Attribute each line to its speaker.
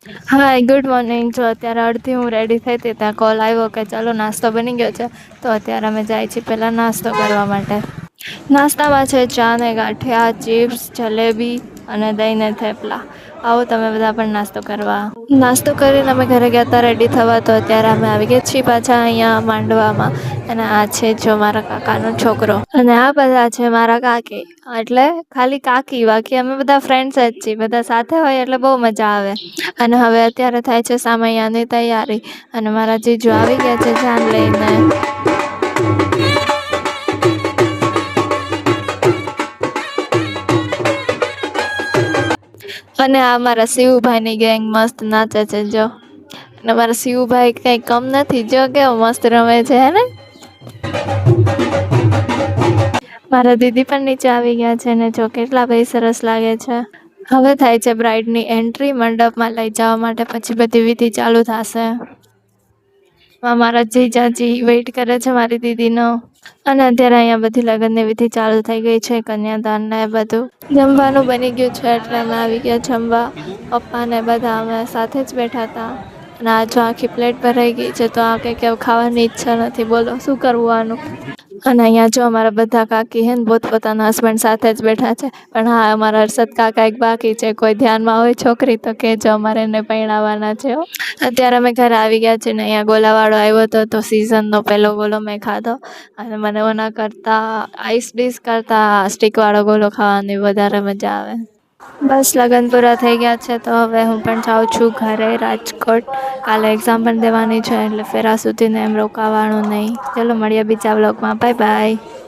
Speaker 1: હાય, good morning. જો અત્યારે અડધી હું રેડી થઈ હતી ત્યાં કોલ આવ્યો કે ચાલો નાસ્તો બની ગયો છે. તો અત્યારે અમે જાય છીએ પહેલાં નાસ્તો કરવા માટે. નાસ્તામાં છે ચા ને ગાંઠિયા, ચિપ્સ, જલેબી અને દહીં ને થેપલા. આવો તમે બધા પણ નાસ્તો કરવા. નાસ્તો કરીને અમે ઘરે ગયા હતા રેડી થવા, તો અત્યારે અમે આવી ગયા છીએ પાછા અહીંયા માંડવામાં. અને આ છે જો મારા કાકાનો છોકરો અને આ બધા છે મારા કાકી. એટલે ખાલી કાકી, બાકી અમે બધા ફ્રેન્ડ્સ જ છીએ. બધા સાથે હોય એટલે બહુ મજા આવે. અને હવે અત્યારે થાય છે સામૈયાની તૈયારી અને મારા જીજુ આવી ગયા છે જાન લઈને. અને આ મારા શિવભાઈની ગેંગ મસ્ત નાચે છે જો. અને મારા શિવભાઈ કંઈ કમ નથી, જો કેવો મસ્ત રમે છે હે ને. મારા દીદી પણ નીચે આવી ગયા છે ને જો કેટલા ભાઈ સરસ લાગે છે. હવે થાય છે બ્રાઇડની એન્ટ્રી મંડપમાં લઈ જવા માટે, પછી બધી વિધિ ચાલુ થશે. મારા જીજાજી વેઇટ કરે છે મારી દીદીનો. અને અત્યારે અહીંયા બધી લગ્નની વિધિ ચાલુ થઈ ગઈ છે, કન્યાદાન ને બધું. જમવાનું બની ગયું છે એટલે અમે આવી ગયા જમવા. પપ્પા ને બધા અમે સાથે જ બેઠા હતા. અને આ જો આખી પ્લેટ ભરાઈ ગઈ છે, તો આ કંઈક એવું ખાવાની ઈચ્છા નથી. બોલો શું કરવું આનું. અને અહીંયા જો અમારા બધા કાકી હે ને પોતપોતાના હસબન્ડ સાથે જ બેઠા છે. પણ હા, અમારા હર્ષદ કાકા એક બાકી છે. કોઈ ધ્યાનમાં હોય છોકરી તો કહેજો, અમારે એને પરણાવવાના છે. અત્યારે અમે ઘરે આવી ગયા છીએ ને અહીંયા ગોલાવાળો આવ્યો હતો, તો સિઝનનો પહેલો ગોલો મેં ખાધો. અને મને ઓના કરતાં આઈસ ડીશ કરતાં સ્ટીકવાળો ગોલો ખાવાની વધારે મજા આવે. બસ લગ્ન પૂરા થઈ ગયા છે, તો હવે હું પણ જાઉં છું ઘરે રાજકોટ. કાલે એક્ઝામ પણ દેવાની છે એટલે ફેરા સુધીને એમ રોકાવાનું નહીં. ચલો મળીએ બીજા વ્લોગમાં. Bye bye.